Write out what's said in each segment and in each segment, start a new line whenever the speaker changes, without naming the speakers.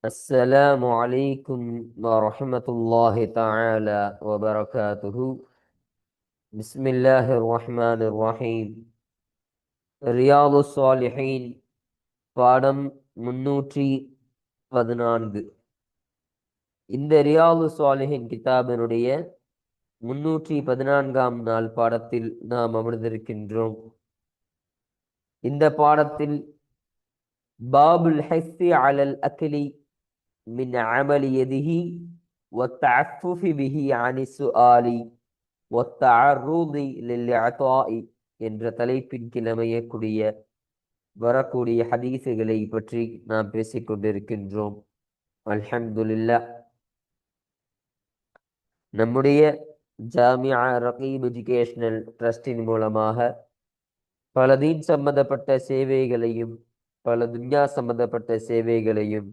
السلام عليكم ورحمة الله تعالى وبركاته. بسم الله الرحمن الرحيم. رياض الصالحين பாடம் 314. இந்த ரியாது சாலிஹின் கிதாபினுடைய 314ஆம் நாள் பாடத்தில் நாம் அமர்ந்திருக்கின்றோம். இந்த பாடத்தில் பாபுல் ஹஸ்ஸி அலல் அக்லி மின் அமலி யதிஹி வத்தஅஃபுஃபி பிஹி அனி சுஆலி வத்தஅர்ருதி லில்இஅதாஇ என்ற தலைப்பின் கிழமையக்கூடிய வரக்கூடிய ஹதீஸுகளை பற்றி நாம் பேசிக் கொண்டிருக்கின்றோம். அல்ஹம்துலில்லாஹ். நம்முடைய ஜாமியா ரகீப் எஜுகேஷனல் ட்ரஸ்டின் மூலமாக பல தீன் சம்பந்தப்பட்ட சேவைகளையும் பல துன்யா சம்பந்தப்பட்ட சேவைகளையும்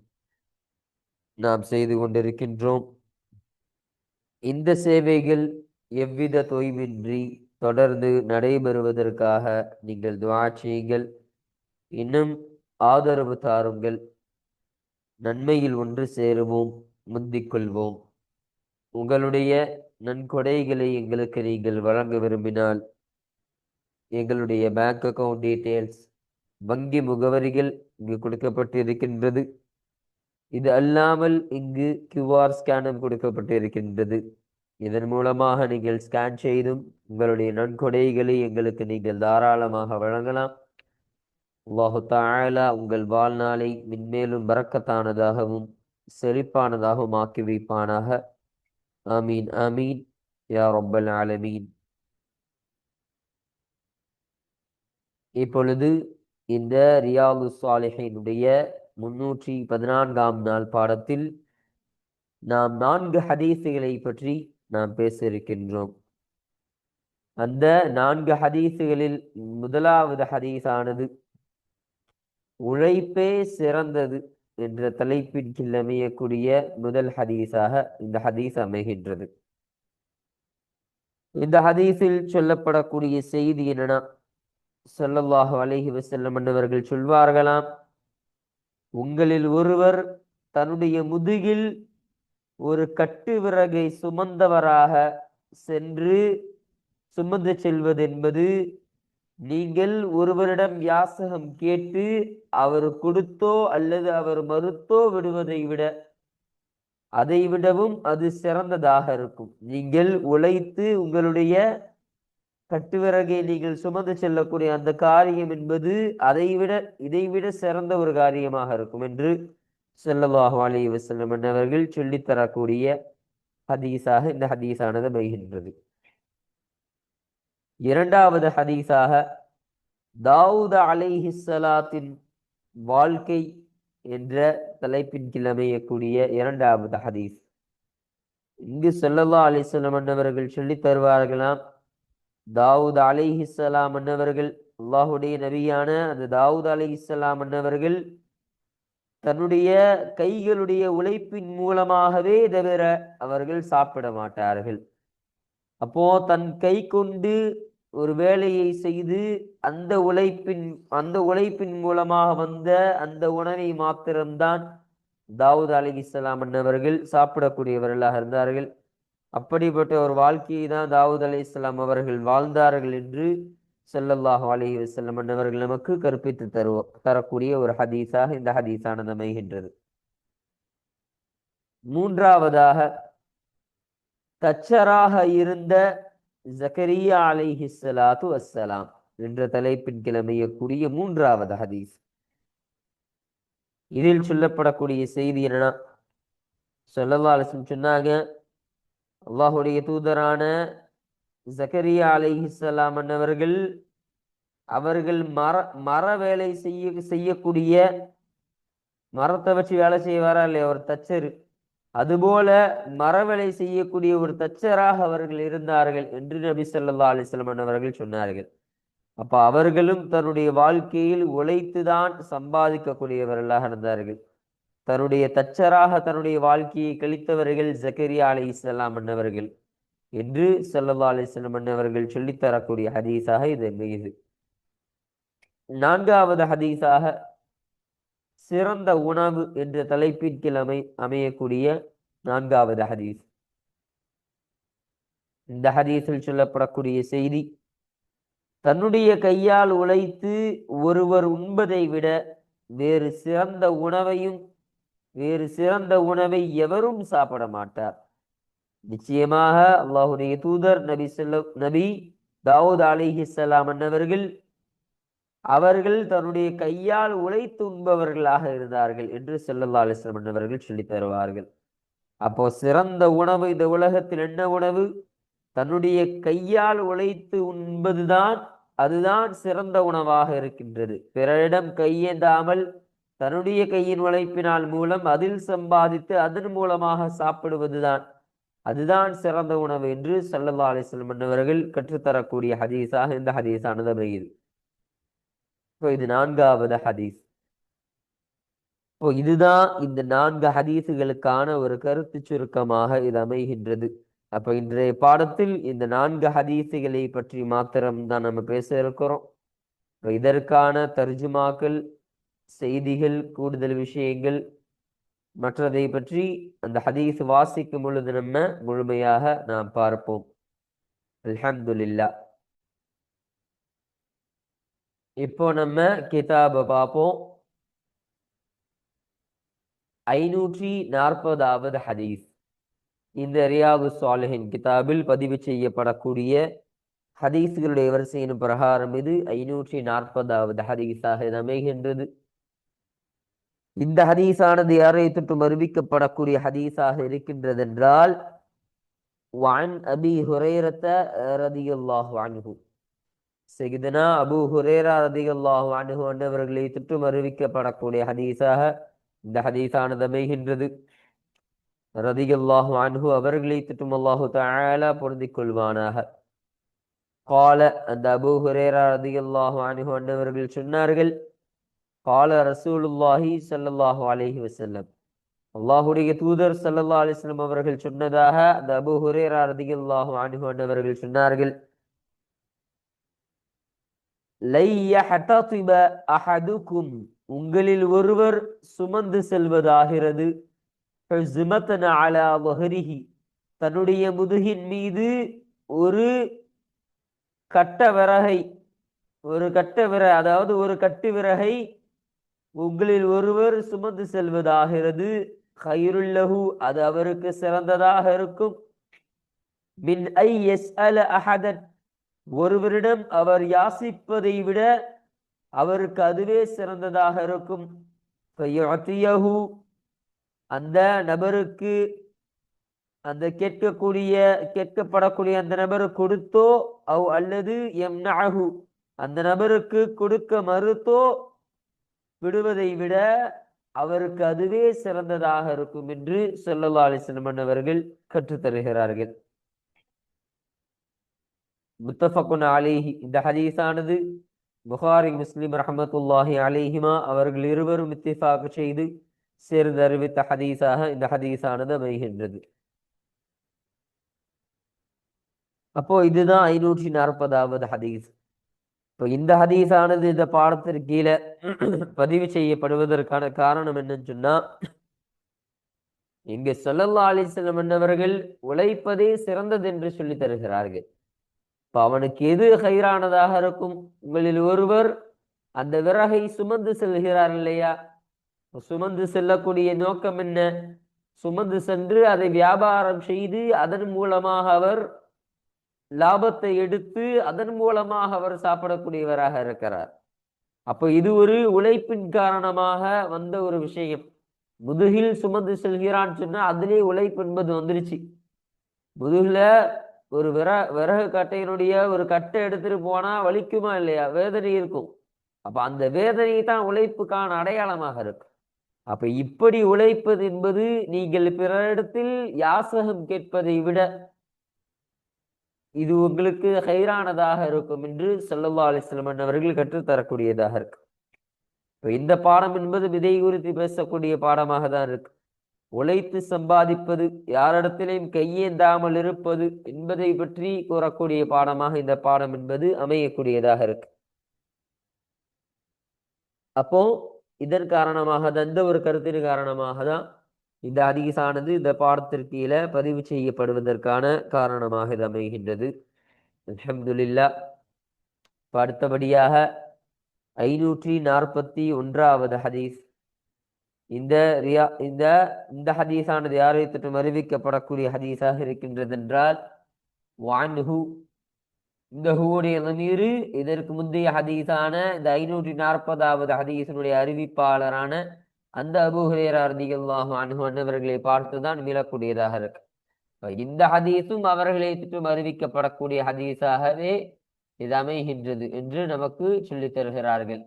நாம் செய்து கொண்டிருக்கின்றோம். இந்த சேவைகள் எவ்வித தொய்வின்றி தொடர்ந்து நடைபெறுவதற்காக நீங்கள் துஆ செய்யுங்கள். இன்னும் ஆதரவு தாருங்கள். நன்மையில் ஒன்று சேருவோம், முந்திக் கொள்வோம். உங்களுடைய நன்கொடைகளை எங்களுக்கு நீங்கள் வழங்க விரும்பினால் எங்களுடைய பேங்க் அக்கவுண்ட் டீட்டெயில்ஸ், வங்கி முகவரிகள் இங்கு கொடுக்கப்பட்டிருக்கின்றது. இது அல்லாமல் இங்கு QR ஸ்கேனும் கொடுக்கப்பட்டிருக்கின்றது. இதன் மூலமாக நீங்கள் ஸ்கேன் செய்தும் உங்களுடைய நன்கொடைகளை எங்களுக்கு நீங்கள் தாராளமாக வழங்கலாம். அல்லாஹு தஆலா உங்கள் வாழ்நாளை மென்மேலும் பரக்கத்தானதாகவும் செழிப்பானதாகவும் ஆக்கி வைப்பானாக. ஆமீன் ஆமீன் யா ரப்பல் ஆலமீன். இப்பொழுது இந்த ரியாது சாலிஹினுடைய 314ஆம் நாள் பாடத்தில் நாம் 4 ஹதீஸுகளை பற்றி நாம் பேச இருக்கின்றோம். அந்த 4 ஹதீஸுகளில் முதலாவது ஹதீஸானது உழைப்பே சிறந்தது என்ற தலைப்பின் கீழ் அமையக்கூடிய முதல் ஹதீஸாக இந்த ஹதீஸ் அமைகின்றது. இந்த ஹதீஸில் சொல்லப்படக்கூடிய செய்தி என்னன்னா, ஸல்லல்லாஹு அலைஹி வஸல்லம் அவர்கள் சொல்வார்களாம், உங்களில் ஒருவர் தன்னுடைய முதுகில் ஒரு கட்டு விறகை சுமந்தவராக சென்று சுமந்து செல்வது என்பது நீங்கள் ஒருவரிடம் யாசகம் கேட்டு அவர் கொடுத்தோ அல்லது அவர் மறுத்தோ விடுவதை விட அதைவிடவும் அது சிறந்ததாக இருக்கும். நீங்கள் உழைத்து உங்களுடைய கட்டுவிறகை நீங்கள் சுமந்து செல்லக்கூடிய அந்த காரியம் என்பது இதைவிட சிறந்த ஒரு காரியமாக இருக்கும் என்று ஸல்லல்லாஹு அலைஹி வஸல்லம் அவர்கள் சொல்லித் தரக்கூடிய ஹதீஸாக இந்த ஹதீஸானது அமைகின்றது. இரண்டாவது ஹதீஸாக தாவூத் அலைஹிஸ்ஸலாத்தின் வாழ்க்கை என்ற தலைப்பின் கீழ் அமையக்கூடிய இரண்டாவது ஹதீஸ். இங்கு ஸல்லல்லாஹு அலைஹி வஸல்லம் அவர்கள் சொல்லித் தருவார்களாம், தாவூத் அலைஹிஸ்ஸலாம் அன்னவர்கள், அல்லாஹுடைய நபியான அந்த தாவூத் அலைஹிஸ்ஸலாம் அன்னவர்கள் தன்னுடைய கைகளுடைய உழைப்பின் மூலமாகவே தவிர அவர்கள் சாப்பிட மாட்டார்கள். அப்போ தன் கை கொண்டு ஒரு வேலையை செய்து அந்த உழைப்பின் மூலமாக வந்த அந்த உணவை மாத்திரம்தான் தாவூத் அலைஹிஸ்ஸலாம் அன்னவர்கள் சாப்பிடக்கூடியவர்களாக இருந்தார்கள். அப்படிப்பட்ட ஒரு வாழ்க்கையை தான் தாவூத் அலைஹிஸ்ஸலாம் அவர்கள் வாழ்ந்தார்கள் என்று ஸல்லல்லாஹு அலைஹி வஸல்லம் அவர்கள் நமக்கு கற்பித்து தரக்கூடிய ஒரு ஹதீஸாக இந்த ஹதீஸானது அமைகின்றது. மூன்றாவதாக தச்சராக இருந்த ஜக்கரியா அலைஹிஸ்ஸலாத்து வஸ்ஸலாம் என்ற தலைப்பின் கீழ் அமையக்கூடிய மூன்றாவது ஹதீஸ். இதில் சொல்லப்படக்கூடிய செய்தி என்னன்னா, ஸல்லல்லாஹு அலைஹி வஸல்லம் சொன்னாங்க, அல்லாஹுடைய தூதரான ஜக்கரியா அலைஹிஸ்ஸலாம் அவர்கள் மர வேலை செய்யக்கூடிய மரத்தை வச்சு வேலை செய்வாரா இல்லையா ஒரு தச்சர், அதுபோல மரவேலை செய்யக்கூடிய ஒரு தச்சராக அவர்கள் இருந்தார்கள் என்று நபி ஸல்லல்லாஹு அலைஹி வஸல்லம் அவர்கள் சொன்னார்கள். அப்ப அவர்களும் தன்னுடைய வாழ்க்கையில் உழைத்துதான் சம்பாதிக்கக்கூடியவர்களாக இருந்தார்கள். தன்னுடைய தச்சராக தன்னுடைய வாழ்க்கையை கழித்தவர்கள் ஜக்கரியா அலைஹிஸ்ஸலாம் அவர்கள் என்று ஸல்லல்லாஹு அலைஹி வஸல்லம் அவர்கள் சொல்லித் தரக்கூடிய ஹதீஸாக இது அமையுது. நான்காவது ஹதீஸாக சிறந்த உணவு என்ற தலைப்பின் கீழ் அமையக்கூடிய 4வது ஹதீஸ். இந்த ஹதீஸில் சொல்லப்படக்கூடிய செய்தி, தன்னுடைய கையால் உழைத்து ஒருவர் உண்பதை விட வேறு சிறந்த உணவை எவரும் சாப்பிட மாட்டார். நிச்சயமாக அல்லாஹுடைய தூதர் நபி தாவூத் அலைஹிஸ்ஸலாம் அவர்கள் தன்னுடைய கையால் உழைத்து உண்பவர்களாக இருந்தார்கள் என்று ஸல்லல்லாஹு அலைஹி வஸல்லம் அவர்கள் சொல்லித் தருவார்கள். அப்போ சிறந்த உணவு இந்த உலகத்தில் என்ன உணவு? தன்னுடைய கையால் உழைத்து உண்பதுதான், அதுதான் சிறந்த உணவாக இருக்கின்றது. பிறரிடம் கையேந்தாமல் தன்னுடைய கையின் உழைப்பினால் மூலம் அதில் சம்பாதித்து அதன் மூலமாக சாப்பிடுவதுதான், அதுதான் சிறந்த உணவு என்று ஸல்லல்லாஹு அலைஹி வஸல்லம் அவர்கள் கற்றுத்தரக்கூடிய ஹதீஸாக இந்த ஹதீஸானது அமைகிறது. இது 4வது ஹதீஸ். இதுதான் இந்த 4 ஹதீஸுகளுக்கான ஒரு கருத்து சுருக்கமாக இது அமைகின்றது. அப்ப இன்றைய பாடத்தில் இந்த 4 ஹதீஸுகளை பற்றி மாத்திரம்தான் நம்ம பேச இருக்கிறோம். இதற்கான தர்ஜுமாக்கள், செய்திகள், கூடுதல் விஷயங்கள் மற்றதை பற்றி அந்த ஹதீஸ் வாசிக்கும் பொழுது நம்ம முழுமையாக நாம் பார்ப்போம். அல்ஹம்துலில்லாஹ். இப்போ நம்ம கிதாபை பார்ப்போம். 540வது ஹதீஸ். இந்த ரியாதுஸ் ஸாலிஹீன் கிதாபில் பதிவு செய்யப்படக்கூடிய ஹதீஸ்களுடைய வரிசையின் பிரகாரம் இது 540வது ஹதீஸாக இது அமைகின்றது. இந்த ஹதீஸானது யாரை தொட்டும் அறிவிக்கப்படக்கூடிய ஹதீஸாக இருக்கின்றது என்றால், வஅன் அபீ ஹுரைரத ரலியல்லாஹு அன்ஹு, சையதுனா அபூ ஹுரைரா ரலியல்லாஹு அன்ஹு அவர்களை தொட்டும் அறிவிக்கப்படக்கூடிய ஹதீஸாக இந்த ஹதீஸானது அமைகின்றது. ரலியல்லாஹு அன்ஹு அவர்களை தொட்டும் அல்லாஹு தஆலா பொருந்திக் கொள்வானாக. கால, அந்த அபூ ஹுரைரா ரலியல்லாஹு அன்ஹு அவர்கள் சொன்னார்கள், கால ரசூலுல்லாஹி ஸல்லல்லாஹு அலைஹி வஸல்லம், அல்லாஹ்வுடைய தூதர் ஸல்லல்லாஹு அலைஹி வஸல்லம் அவர்கள் சொன்னதாக அந்த அபூ ஹுரைரா ரலியல்லாஹு அன்ஹு அவர்கள் சொன்னார்கள், லை யஹ்ததிப அஹதுக்கும், உங்களில் ஒருவர் சுமந்து செல்வதாகிறது, ஹுஸ்மத்தன் அலா வஹ்ரிஹி, தன்னுடைய முதுகின் மீது ஒரு கட்ட விறகை, அதாவது ஒரு கட்டு விறகை உங்களில் ஒருவர் சுமந்து செல்வதாகிறது, கைருல்லஹு, அது அவருக்கு சிறந்ததாக இருக்கும், மின் ஐ யஸ்அல அஹதன், ஒருவரிடம் அவர் யாசிப்பதை விட அவருக்கு அதுவே சிறந்ததாக இருக்கும், ஃபயுஅதியஹு, அந்த நபருக்கு, அந்த கேட்கப்படக்கூடிய அந்த நபர் கொடுத்தோ, அவ் அல்லது யம்னஅஹு, அந்த நபருக்கு கொடுக்க மறுத்தோ விடுவதை விட அவருக்கு அதுவே சிறந்ததாக இருக்கும் என்று ஸல்லல்லாஹு அலைஹி வஸல்லம் அவர்கள் கற்றுத்தருகிறார்கள். முத்தஃபக்குன் அலைஹி, இந்த ஹதீஸானது புகாரி, முஸ்லிம் ரஹ்மத்துல்லாஹி அலைஹிமா அவர்கள் இருவரும் இத்திஃபாக் செய்து சேர்ந்து அறிவித்த ஹதீஸாக இந்த ஹதீஸானது அமைகின்றது. அப்போ இதுதான் 540வது ஹதீஸ். இப்போ இந்த ஹதீஸானது இந்த பாடத்திற்கு கீழே பதிவு செய்யப்படுவதற்கான காரணம் என்னன்னு சொன்னா, இங்கு ஸல்லல்லாஹு அலைஹி வஸல்லம் அவர்கள் உழைப்பதே சிறந்தது என்று சொல்லி தருகிறார்கள். இப்போ அவனுக்கு எது ஹைரானதாக இருக்கும்? உங்களில் ஒருவர் அந்த விறகை சுமந்து செல்கிறார் இல்லையா, சுமந்து செல்லக்கூடிய நோக்கம் என்ன? சுமந்து சென்று அதை வியாபாரம் செய்து அதன் மூலமாக அவர் லாபத்தை எடுத்து அதன் மூலமாக அவர் சாப்பிடக்கூடியவராக இருக்கிறார். அப்போ இது ஒரு உழைப்பின் காரணமாக வந்த ஒரு விஷயம். முதுகில் சுமந்து செல்கிறான்னு சொன்னா அதுலேயே உழைப்பு என்பது வந்துருச்சு. முதுகுல ஒரு விறகு கட்டையினுடைய ஒரு கட்டை எடுத்துட்டு போனா வலிக்குமா இல்லையா? வேதனை இருக்கும். அப்ப அந்த வேதனை தான் உழைப்புக்கான அடையாளமாக இருக்கு. அப்ப இப்படி உழைப்பது என்பது நீங்கள் பிறரிடத்தில் யாசகம் கேட்பதை விட இது உங்களுக்கு ஹைரானதாக இருக்கும் என்று ஸல்லல்லாஹு அலைஹி வஸல்லம் அவர்கள் கற்றுத்தரக்கூடியதாக இருக்கு. இப்போ இந்த பாடம் என்பது விதை குறித்து பேசக்கூடிய பாடமாக தான் இருக்கு. உழைத்து சம்பாதிப்பது, யாரிடத்திலையும் கையேந்தாமல் இருப்பது என்பதை பற்றி கூறக்கூடிய பாடமாக இந்த பாடம் என்பது அமையக்கூடியதாக இருக்கு. அப்போ இதன் காரணமாக தான், இந்த ஒரு கருத்தின் காரணமாக தான் இந்த ஹதீஸானது இந்த பாடத்திற்கு கீழே பதிவு செய்யப்படுவதற்கான காரணமாக இது அமைகின்றது. அல்ஹம்துலில்லாஹ். அடுத்தபடியாக 541வது ஹதீஸ். இந்த இந்த இந்த ஹதீஸானது யாரை தொற்றும் அறிவிக்கப்படக்கூடிய ஹதீஸாக இருக்கின்றது என்றால், வான்ஹு, இந்த ஹூடைய மீது இதற்கு முந்தைய ஹதீஸான இந்த 540வது ஹதீஸினுடைய அறிவிப்பாளரான அந்த அபூ ஹுரைரா ரலியல்லாஹு அன்ஹு அன்னவர்களை பார்த்துதான் மீளக்கூடியதாக இருக்கு. இந்த ஹதீஸும் அவர்களை சுற்றும் அறிவிக்கப்படக்கூடிய ஹதீஸாகவே இது அமைகின்றது என்று நமக்கு சொல்லித் தருகிறார்கள்.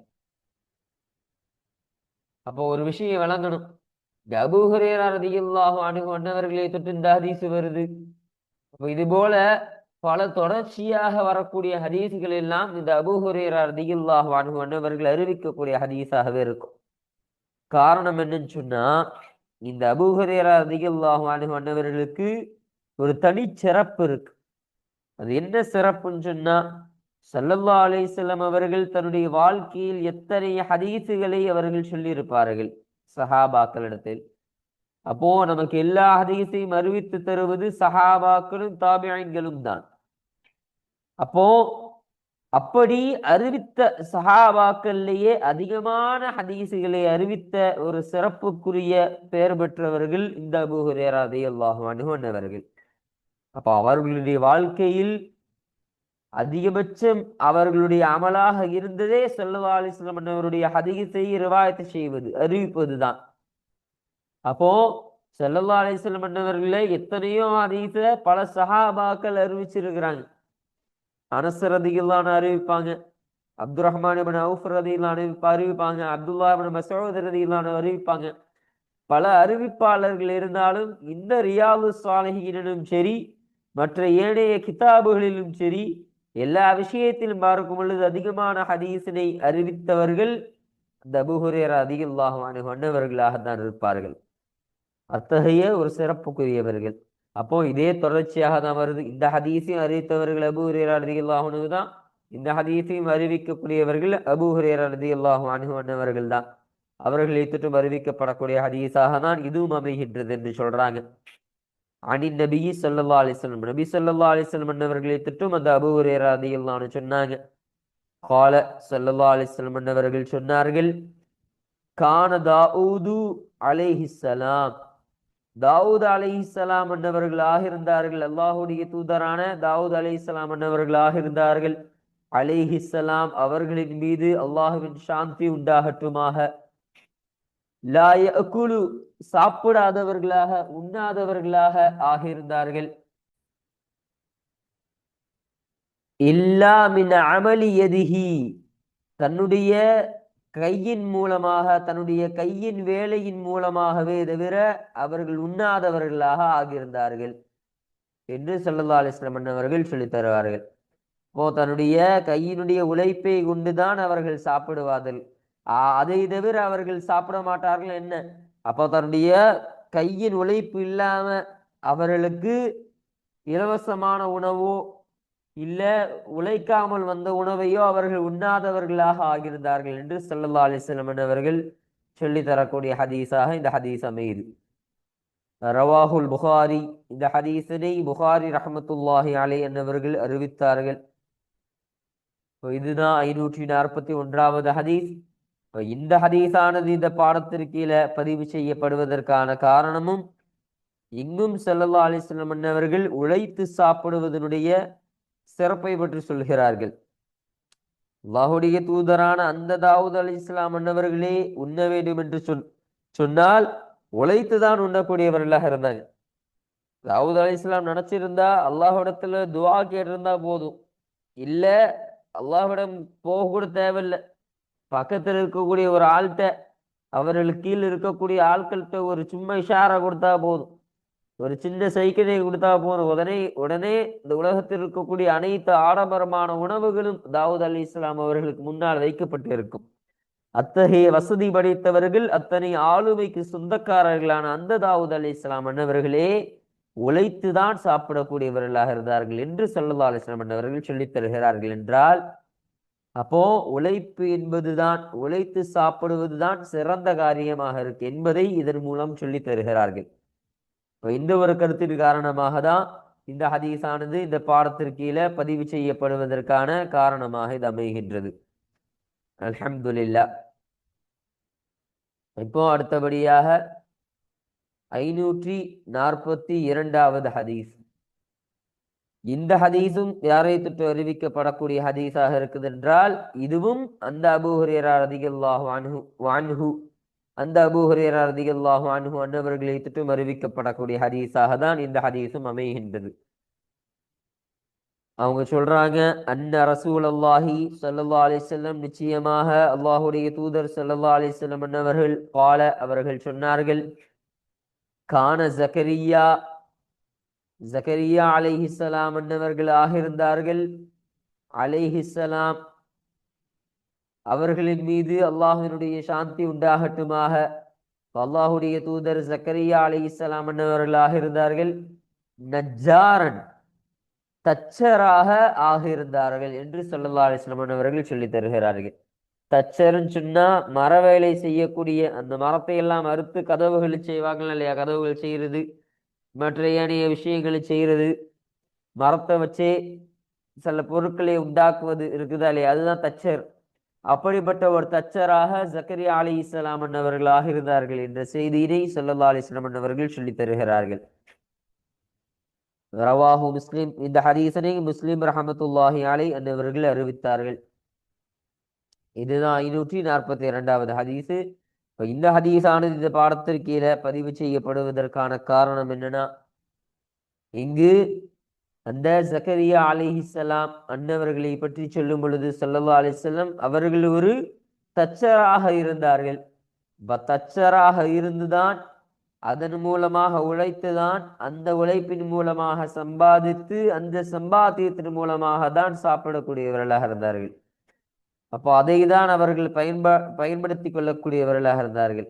அப்போ ஒரு விஷயம் விளங்கணும். இந்த அபூ ஹுரைரா ரலியல்லாஹு அன்ஹு அன்னவர்களை தொட்டு இந்த ஹதீஸ் வருது. அப்போ இது போல பல தொடர்ச்சியாக வரக்கூடிய ஹதீஸ்கள் எல்லாம் இந்த அபூ ஹுரைரா ரலியல்லாஹு அன்ஹு அன்னவர்கள் அறிவிக்கக்கூடிய ஹதீஸாகவே இருக்கும். காரணம் என்னன்னு சொன்னா, இந்த அபூ ஹுரைரா ரலியல்லாஹு அன்ஹு அன்னவர்களுக்கு ஒரு தனி சிறப்பு இருக்கு. அது என்ன சிறப்புன்னு சொன்னா, ஸல்லல்லாஹு அலைஹி வஸல்லம் அவர்கள் தன்னுடைய வாழ்க்கையில் எத்தனை ஹதீஸுகளை அவர்கள் சொல்லியிருப்பார்கள் சஹாபாக்களிடத்தில். அப்போ நமக்கு எல்லா ஹதீஸையும் அறிவித்து தருவது சஹாபாக்களும் தாபிஈன்களும் தான். அப்போ அப்படி அறிவித்த சஹாபாக்கள்லேயே அதிகமான ஹதீஸுகளை அறிவித்த ஒரு சிறப்புக்குரிய பெயர் பெற்றவர்கள் இந்த அபூ ஹுரைரா ரலியல்லாஹு அன்ஹு அன்னவர்கள். அப்போ அவர்களுடைய வாழ்க்கையில் அதிகபட்சம் அவர்களுடைய அமலாக இருந்ததே ஸல்லல்லாஹு அலைஹி வஸல்லம் அன்னவருடைய ஹதீஸை ரிவாயத் செய்வது, அறிவிப்பது தான். அப்போ ஸல்லல்லாஹு அலைஹி வஸல்லம் அன்னவர்களே எத்தனையோ ஹதீஸை பல சஹாபாக்கள் அறிவிச்சிருக்கிறாங்க. அனஸ் ரலியல்லாஹு அன்ஹு அறிவிப்பாங்க, அப்துர் ரஹ்மான் இப்னு அவுஃப் ரலியல்லாஹு அன்ஹு அறிவிப்பாங்க, அப்துல்லாஹ் இப்னு மஸ்ஊத் ரலியல்லாஹு அன்ஹு அறிவிப்பாங்க. பல அறிவிப்பாளர்கள் இருந்தாலும் இந்த ரியாது ஸாலிஹீனிலும் சரி, மற்ற ஏனைய கிதாபுகளிலும் சரி, எல்லா விஷயத்திலும் பார்க்கும் பொழுது அதிகமான ஹதீஸினை அறிவித்தவர்கள் இந்த அபூ ஹுரைரா ரலியல்லாஹு அன்ஹு அன்னவர்களாகத்தான் இருப்பார்கள். அத்தகைய ஒரு சிறப்புக்குரியவர்கள். அப்போ இதே தொடர்ச்சியாக தான் வருது. இந்த ஹதீஸையும் அறிவித்தவர்கள் அபூ ஹுரைரா ரலியல்லாஹு அன்ஹு தான். இந்த ஹதீஸையும் அறிவிக்கக்கூடியவர்கள் அபூ ஹுரைரா ரலியல்லாஹு அன்ஹு அன்னவர்கள் தான். அவர்களை தொற்றும் அறிவிக்கப்படக்கூடிய ஹதீஸாக தான் இதுவும் அமைகின்றது என்று சொல்றாங்க. அனின் நபி ஸல்லல்லாஹு அலைஹி வஸல்லம், நபி ஸல்லல்லாஹு அலைஹி வஸல்லம் அன்னவர்களை தொற்றும் அந்த அபூ ஹுரைரா ரலியல்லாஹு அன்ஹு சொன்னாங்க. கால, ஸல்லல்லாஹு அலைஹி வஸல்லம் அன்னவர்கள் சொன்னார்கள், கான தாவூது அலைஹிஸ்ஸலாம், தாவூத் அலைஹிஸ்ஸலாம் அன்னவர்களாக இருந்தார்கள். அல்லாஹ்வுடைய தூதரான தாவூத் அலைஹிஸ்ஸலாம் அன்னவர்களாக இருந்தார்கள். அலைஹிஸ்ஸலாம் அவர்களின் மீது அல்லாஹ்வின் சாந்தி உண்டாகட்டுமாக. லா யஅகுலு சாப்பிடாதவர்களாக, உண்ணாதவர்களாக ஆகியிருந்தார்கள். இல்லா மின் அமலி யதிஹி, தன்னுடைய கையின் மூலமாக, தன்னுடைய கையின் வேலையின் மூலமாகவே தவிர அவர்கள் உண்ணாதவர்களாக ஆகியிருந்தார்கள் என்று ஸல்லல்லாஹு அலைஹி வஸல்லம் அவர்கள் சொல்லித் தருவார்கள். இப்போ தன்னுடைய கையினுடைய உழைப்பை கொண்டுதான் அவர்கள் சாப்பிடுவார்கள். அதை தவிர அவர்கள் சாப்பிட மாட்டார்கள். என்ன, அப்போ தன்னுடைய கையின் உழைப்பு இல்லாம அவர்களுக்கு இலவசமான உணவோ இல்ல உழைக்காமல் வந்த உணவையோ அவர்கள் உண்ணாதவர்களாக ஆகியிருந்தார்கள் என்று ஸல்லல்லாஹு அலைஹி வஸல்லம் அவர்கள் சொல்லி தரக்கூடிய ஹதீஸாக இந்த ஹதீஸ் அமையுது. ரவாஹுல் புகாரி, இந்த ஹதீஸினை புகாரி ரஹ்மத்துல்லாஹி அலைஹி என்பவர்கள் அறிவித்தார்கள். இதுதான் 541வது ஹதீஸ். இந்த ஹதீஸானது இந்த பாடத்திற்கு கீழே பதிவு செய்யப்படுவதற்கான காரணமும், இங்கும் ஸல்லல்லாஹு அலைஹி வஸல்லம் அவர்கள் உழைத்து சாப்பிடுவதனுடைய சிறப்பை பற்றி சொல்கிறார்கள். அல்லாஹ்வுடைய தூதரான அந்த தாவூத் அலைஹிஸ்ஸலாம் அன்னவர்களே உண்ண வேண்டும் என்று சொன்னால் உழைத்துதான் உண்ணக்கூடியவர்களாக இருந்தாங்க. தாவூத் அலைஹிஸ்ஸலாம் நினைச்சிருந்தா அல்லாஹ்விடத்துல துஆ கேட்டிருந்தா போதும், இல்ல அல்லாஹ்விடம் போக கூட தேவையில்லை, பக்கத்தில் இருக்கக்கூடிய ஒரு ஆள்கிட்ட, அவர்களுக்கு கீழ் இருக்கக்கூடிய ஆட்கள்கிட்ட ஒரு சும்மா இஷாரா கொடுத்தா போதும், ஒரு சின்ன சைக்கிளை கொடுத்தா போதும், உடனே இந்த உலகத்தில் இருக்கக்கூடிய அனைத்து ஆடம்பரமான உணவுகளும் தாவூத் அலைஹிஸ்ஸலாம் அவர்களுக்கு முன்னால் வைக்கப்பட்டு இருக்கும். அத்தகைய வசதி படைத்தவர்கள், அத்தனை ஆளுமைக்கு சொந்தக்காரர்களான அந்த தாவூத் அலைஹிஸ்ஸலாம் அன்னவர்களே உழைத்துதான் சாப்பிடக்கூடியவர்களாக இருந்தார்கள் என்று ஸல்லல்லாஹு அலைஹி வஸல்லம் அவர்கள் சொல்லித் தருகிறார்கள். என்றால் அப்போ உழைப்பு என்பதுதான், உழைத்து சாப்பிடுவதுதான் சிறந்த காரியமாக இருக்கு என்பதை இதன் மூலம் சொல்லி தருகிறார்கள். இந்த ஒரு கருத்தின் காரணமாக தான் இந்த ஹதீஸானது இந்த பாடத்திற்கு கீழே பதிவு செய்யப்படுவதற்கான காரணமாக இது அமைகின்றது. அல்ஹம்துலில்லாஹ். இப்போ அடுத்தபடியாக 542வது ஹதீஸ். இந்த ஹதீஸும் யாரை தொட்டு அறிவிக்கப்படக்கூடிய ஹதீஸாக இருக்குது என்றால், இதுவும் அந்த அபூ ஹுரைரா ரலியல்லாஹு அன்ஹு அந்த அபூ ஹுரைரா ரலியல்லாஹு அன்ஹு அன்னவர்களை தொட்டும் அறிவிக்கப்படக்கூடிய ஹதீஸாக தான் இந்த ஹதீஸும் அமைகின்றது. அவங்க சொல்றாங்க, அன்ன ரசூலுல்லாஹி ஸல்லல்லாஹு அலைஹி வஸல்லம், நிச்சயமாக அல்லாஹ்வுடைய தூதர் ஸல்லல்லாஹு அலைஹி வஸல்லம் அன்னவர்கள் قال அவர்கள் சொன்னார்கள், கான ஜக்கரியா ஜக்கரியா அலைஹிஸ்ஸலாம் அன்னவர்களாக இருந்தார்கள். அலைஹிஸ்ஸலாம் அவர்களின் மீது அல்லாஹ்வினுடைய சாந்தி உண்டாகட்டுமாக. அல்லாஹ்வுடைய தூதர் ஜக்கரியா அலைஹிஸ்ஸலாம் அன்னவர்களாக இருந்தார்கள். நஜ்ஜாரன் தச்சராக ஆகியிருந்தார்கள் என்று ஸல்லல்லாஹு அலைஹி வஸல்லம் அவர்கள் சொல்லி தருகிறார்கள். தச்சர்ன்னு சொன்னா மரவேலை செய்யக்கூடிய, அந்த மரத்தை எல்லாம் அறுத்து கதவுகள் செய்வாங்க இல்லையா, கதவுகள் செய்யறது, மற்ற ஏனைய விஷயங்களை செய்யறது, மரத்தை வச்சே சில பொருட்களை உண்டாக்குவது இருக்குதா இல்லையா, அதுதான் தச்சர். அப்படிப்பட்ட ஒரு தச்சராக ஜக்கரியா அலைஹிஸ்ஸலாம் அவர்களாக இருந்தார்கள் என்ற செய்தியினை ஸல்லல்லாஹு அலைஹி வஸல்லம் அவர்கள் சொல்லி தருகிறார்கள். ரவாஹு முஸ்லிம், இந்த ஹதீஸனை முஸ்லிம் ரஹமத்துல்லாஹி அலைஹி அன்னவர்கள் அறிவித்தார்கள். இதுதான் 542வது ஹதீஸு. இப்போ இந்த ஹதீஸானது இந்த பாடத்திற்கு கீழே பதிவு செய்யப்படுவதற்கான காரணம் என்னன்னா, இங்கு அந்த ஜக்கரியா அலைஹிஸ்ஸலாம் அன்னவர்களை பற்றி சொல்லும் பொழுது ஸல்லல்லாஹு அலைஹி வஸல்லம் அவர்கள் ஒரு தச்சராக இருந்தார்கள். தச்சராக இருந்துதான், அதன் மூலமாக உழைத்துதான், அந்த உழைப்பின் மூலமாக சம்பாதித்து, அந்த சம்பாத்தியத்தின் மூலமாக தான் சாப்பிடக்கூடியவர்களாக இருந்தார்கள். அப்போ அதை தான் அவர்கள் பயன்படுத்தி கொள்ளக்கூடியவர்களாக இருந்தார்கள்.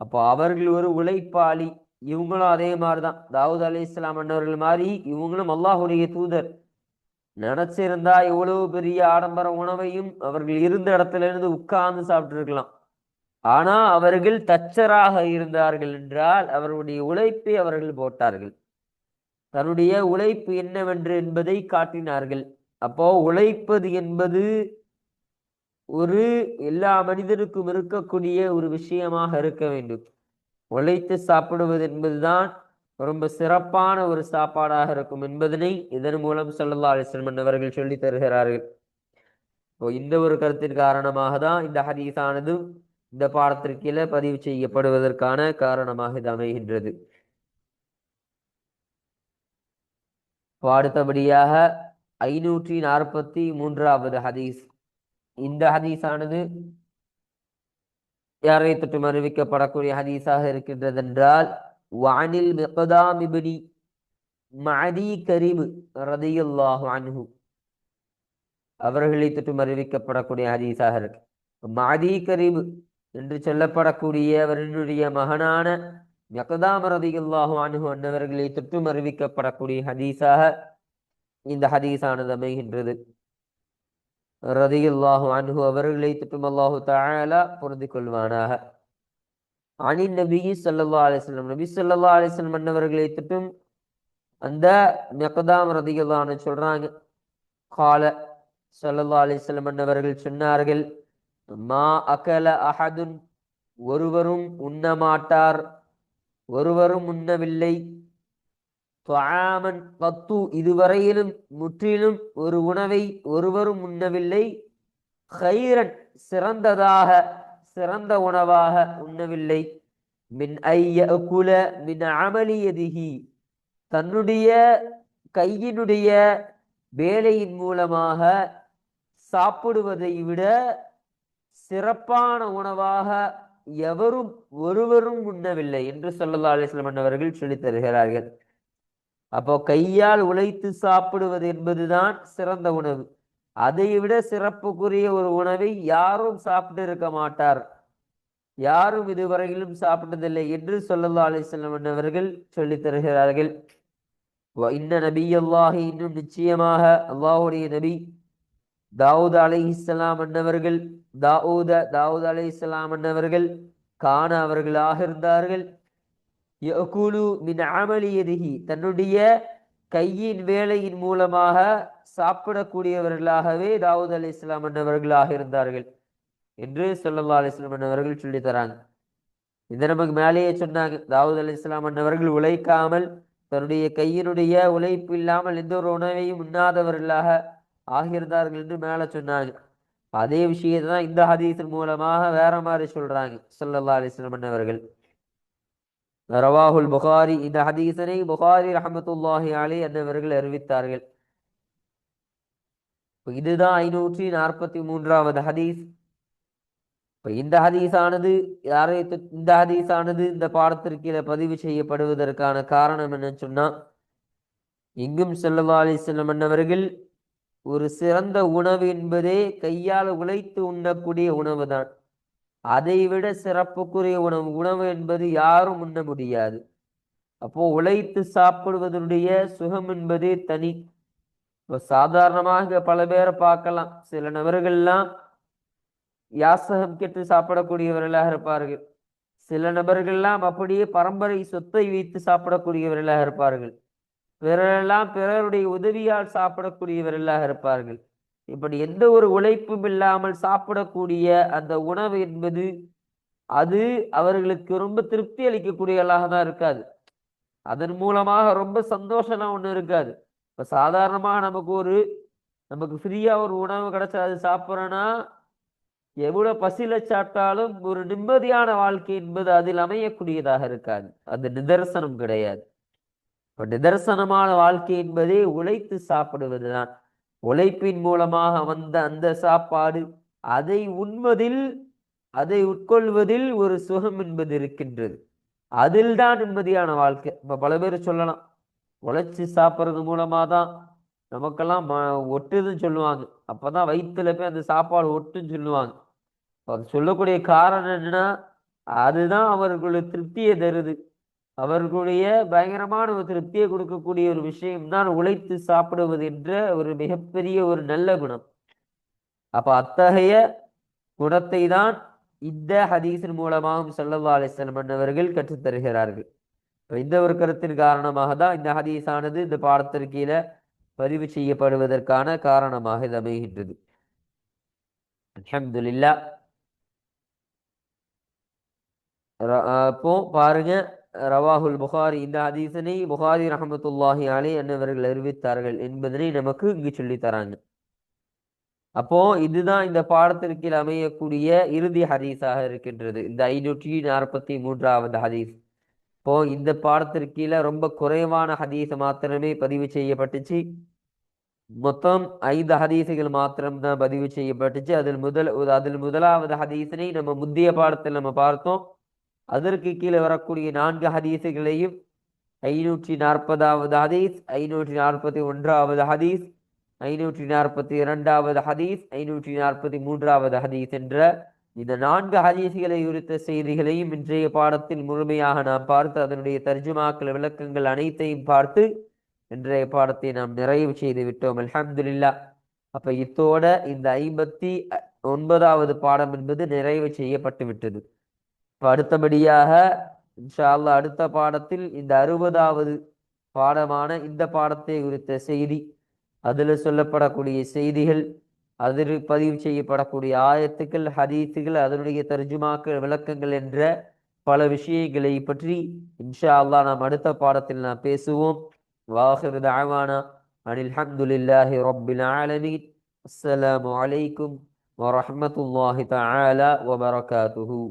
அப்போ அவர்கள் ஒரு உழைப்பாளி. இவங்களும் அதே மாதிரிதான், தாவூத் அலைஹிஸ்ஸலாம் அன்னவர்கள் மாதிரி இவங்களும் அல்லாஹ்வுடைய தூதர். நினைச்சிருந்தா எவ்வளவு பெரிய ஆடம்பர உணவையும் அவர்கள் இருந்த இடத்துல இருந்து உட்கார்ந்து சாப்பிட்டு இருக்கலாம். ஆனா அவர்கள் தச்சராக இருந்தார்கள் என்றால் அவர்களுடைய உழைப்பை அவர்கள் போட்டார்கள். தன்னுடைய உழைப்பு என்னவென்று என்பதை காட்டினார்கள். அப்போ உழைப்பது என்பது ஒரு எல்லா மனிதனுக்கும் இருக்கக்கூடிய ஒரு விஷயமாக இருக்க வேண்டும். உழைத்து சாப்பிடுவது என்பதுதான் ரொம்ப சிறப்பான ஒரு சாப்பாடாக இருக்கும் என்பதனை இதன் மூலம் ஸல்லல்லாஹு அலைஹி வஸல்லம் அவர்கள் சொல்லி தருகிறார்கள். இந்த ஒரு கருத்தின் காரணமாக தான் இந்த ஹதீஸானது இந்த பாடத்திற்கு கீழே பதிவு செய்யப்படுவதற்கான காரணமாக இது அமைகின்றது. அடுத்தபடியாக 543வது ஹதீஸ். இந்த ஹதீஸானது யாரை தொட்டும் அறிவிக்கப்படக்கூடிய ஹதீஸாக இருக்கின்றது என்றால், வஅனில் மிக்தாம் இப்னி மஅதி கரீம் ரலியல்லாஹு அன்ஹு அவர்களை தொட்டும் அறிவிக்கப்படக்கூடிய ஹதீஸாக இருக்கு. மஅதி கரீம் என்று சொல்லப்படக்கூடிய அவர்களுடைய மகனான மிக்தாம் ரலியல்லாஹு அன்ஹு அன்னவர்களை தொட்டும் அறிவிக்கப்படக்கூடிய ஹதீஸாக இந்த ஹதீஸானது அமைகின்றது. ரலியல்லாஹு அன்ஹு அவர்களை தொட்டும் அல்லாஹு தஆலா பொருந்திக் கொள்வானாக. அனின் நபி ஸல்லல்லாஹு அலைஹி வஸல்லம், நபி ஸல்லல்லாஹு அலைஹி வஸல்லம் அன்னவர்களை தொட்டும் அந்த மிக்தாம் ரலியல்லாஹு அன்ஹு சொல்றாங்க, கால ஸல்லல்லாஹு அலைஹி வஸல்லம் அன்னவர்கள் சொன்னார்கள், மா அகல அஹதுன், ஒருவரும் உண்ணமாட்டார், ஒருவரும் உண்ணவில்லை, துஆமன் கத்து, இதுவரையிலும் முற்றிலும் ஒரு உணவை ஒருவரும் உண்ணவில்லை, கைரன் சிறந்ததாக, சிறந்த உணவாக உண்ணவில்லை, மின் ஐயகுல மின் அமலி யதிஹி, தன்னுடைய கையினுடைய வேலையின் மூலமாக சாப்பிடுவதை விட சிறப்பான உணவாக எவரும் ஒருவரும் உண்ணவில்லை என்று ஸல்லல்லாஹு அலைஹி வஸல்லம் அவர்கள் சொல்லித் தருகிறார்கள். அப்போ கையால் உழைத்து சாப்பிடுவது என்பதுதான் சிறந்த உணவு. அதை விட சிறப்புக்குரிய ஒரு உணவை யாரும் சாப்பிட்டு இருக்க மாட்டார், யாரும் இதுவரையிலும் சாப்பிட்டதில்லை என்று ஸல்லல்லாஹு அலைஹி வஸல்லம் அவர்கள் சொல்லித் தருகிறார்கள். இன்ன நபியல்லாஹி, இன்னும் நிச்சயமாக அல்லாஹ்வுடைய நபி, தாவூத் அலைஹிஸ்ஸலாம் அன்னவர்கள் தாவூத் அலைஹிஸ்ஸலாம் அன்னவர்கள் காண அவர்களாக இருந்தார்கள். யகுலு மின் அமலி யதிஹி, தன்னுடைய கையின் வேலையின் மூலமாக சாப்பிடக்கூடியவர்களாகவே தாவூத் அலைஹிஸ்ஸலாம் அன்னவர்களாக இருந்தார்கள் என்று ஸல்லல்லாஹு அலைஹி வஸல்லம் அன்னவர்கள் சொல்லி தராங்க. இதை நமக்கு மேலேயே சொன்னாங்க. தாவூத் அலைஹிஸ்ஸலாம் அன்னவர்கள் உழைக்காமல், தன்னுடைய கையினுடைய உழைப்பு இல்லாமல் எந்த ஒரு உணவையும் உண்ணாதவர்களாக ஆகியிருந்தார்கள் என்று மேலே சொன்னாங்க. அதே விஷயத்தை தான் இந்த ஹதீஸின் மூலமாக வேற மாதிரி சொல்றாங்க ஸல்லல்லாஹு அலைஹி வஸல்லம் அன்னவர்கள். ரவாஹுல் புகாரி, இந்த ஹதீஸனை புகாரி ரஹ்மத்துல்லாஹி அலைஹி அன்னவர்கள் அறிவித்தார்கள். இதுதான் 543வது ஹதீஸ். இந்த ஹதீஸானது இந்த ஹதீஸானது இந்த பாடத்திற்கீழ பதிவு செய்யப்படுவதற்கான காரணம் என்னன்னு சொன்னா, இங்கும் ஸல்லல்லாஹு அலைஹி வஸல்லம் அன்னவர்கள் ஒரு சிறந்த உணவு என்பதே கையால் உழைத்து உண்ணக்கூடிய உணவு தான். அதை விட சிறப்புக்குரிய உணவு என்பது யாரும் உண்ண முடியாது. அப்போ உழைத்து சாப்பிடுவதனுடைய சுகம் என்பதே தனி. இப்போ சாதாரணமாக பல பேரை பார்க்கலாம். சில நபர்கள்லாம் யாசகம் கெட்டு சாப்பிடக்கூடியவர்களாக இருப்பார்கள். சில நபர்கள்லாம் அப்படியே பரம்பரை சொத்தை வைத்து சாப்பிடக்கூடியவர்களாக இருப்பார்கள். பிறரெல்லாம் பிறருடைய உதவியால் சாப்பிடக்கூடியவர்களாக இருப்பார்கள். இப்படி எந்த ஒரு உழைப்பும் இல்லாமல் சாப்பிடக்கூடிய அந்த உணவு என்பது அது அவர்களுக்கு ரொம்ப திருப்தி அளிக்கக்கூடியதாக தான் இருக்காது. அதன் மூலமாக ரொம்ப சந்தோஷம்லாம் ஒன்றும் இருக்காது. இப்போ சாதாரணமாக நமக்கு ஃப்ரீயா ஒரு உணவு கிடைச்சா அது சாப்பிட்றோன்னா எவ்வளவு பசியில சாப்பிட்டாலும் ஒரு நிம்மதியான வாழ்க்கை என்பது அதில் அமையக்கூடியதாக இருக்காது. அது நிதர்சனம் கிடையாது. இப்போ நிதர்சனமான வாழ்க்கை என்பதே உழைத்து சாப்பிடுவதுதான். உழைப்பின் மூலமாக வந்த அந்த சாப்பாடு அதை அதை உட்கொள்வதில் ஒரு சுகம் என்பது இருக்கின்றது. அதில் தான் நிம்மதியான வாழ்க்கை. இப்ப பல பேர் சொல்லலாம், உழைச்சி சாப்பிட்றது மூலமா தான் நமக்கெல்லாம் ஒட்டுதுன்னு சொல்லுவாங்க. அப்பதான் வயிற்றுல போய் அந்த சாப்பாடு ஒட்டுன்னு சொல்லுவாங்க. அது சொல்லக்கூடிய காரணம் என்னன்னா, அதுதான் அவர்களுடைய திருப்தியை தருது. அவர்களுடைய பயங்கரமான ஒரு திருப்தியை கொடுக்கக்கூடிய ஒரு விஷயம்தான் உழைத்து சாப்பிடுவது என்ற ஒரு மிகப்பெரிய ஒரு நல்ல குணம். அப்ப அத்தகைய குணத்தை தான் இந்த ஹதீஸின் மூலமாகவும் ஸல்லல்லாஹு அலைஹி வஸல்லம் அவர்கள் கற்றுத் தருகிறார்கள். இந்த ஒரு கருத்தின் காரணமாக தான் இந்த ஹதீஸானது இந்த பாடத்திற்கீழ பதிவு செய்யப்படுவதற்கான காரணமாக இது அமைகின்றது. அல்ஹம்துலில்லாஹ். இப்போ பாருங்க, ரவாஹுல் புகாரி, இந்த ஹதீஸனை புகாரி ரஹ்மத்துல்லாஹி அலைஹி அன்னவர்கள் அறிவித்தார்கள் என்பதனை நமக்கு இங்கு சொல்லி தராங்க. அப்போ இதுதான் இந்த பாடத்திற்கீழ் அமையக்கூடிய இறுதி ஹதீஸாக இருக்கின்றது, இந்த 543வது ஹதீஸ். இப்போ இந்த பாடத்திற்கீழ ரொம்ப குறைவான ஹதீஸ் மாத்திரமே பதிவு செய்யப்பட்டுச்சு. மொத்தம் 5 ஹதீஸுகள் மாத்திரம்தான் பதிவு செய்யப்பட்டுச்சு. அதில் முதலாவது ஹதீஸனை நம்ம முந்தைய பாடத்தில் நம்ம பார்த்தோம். அதற்கு கீழே வரக்கூடிய 4 ஹதீஸுகளையும் 540வது ஹதீஸ், 541வது ஹதீஸ், 542வது ஹதீஸ், 543வது ஹதீஸ் என்ற இந்த 4 ஹதீஸ்களை குறித்த செய்திகளையும் இன்றைய பாடத்தில் முழுமையாக நாம் பார்த்து அதனுடைய தர்ஜுமாக்கள் விளக்கங்கள் அனைத்தையும் பார்த்து இன்றைய பாடத்தை நாம் நிறைவு செய்து விட்டோம். அல்ஹம்துலில்லாஹ். அப்ப இத்தோட இந்த 59வது பாடம் என்பது நிறைவு செய்யப்பட்டு விட்டது. இப்போ அடுத்தபடியாக இன்ஷா அல்லாஹ் அடுத்த பாடத்தில் இந்த 60வது பாடமான இந்த பாடத்தை குறித்த செய்தி, அதில் சொல்லப்படக்கூடிய செய்திகள், அதில் பதிவு செய்யப்படக்கூடிய ஆயத்துக்கள், ஹதீஸுகள், அதனுடைய தர்ஜுமாக்கள், விளக்கங்கள் என்ற பல விஷயங்களை பற்றி இன்ஷா அல்லாஹ் நாம் அடுத்த பாடத்தில் நாம் பேசுவோம். வாஹிரு தஅவானா அனில் ஹம்துலில்லாஹி ரப்பில் ஆலமீன். அஸ்ஸலாமு அலைக்கும் வரஹ்மத்துல்லாஹி தஆலா வபரகாத்துஹு.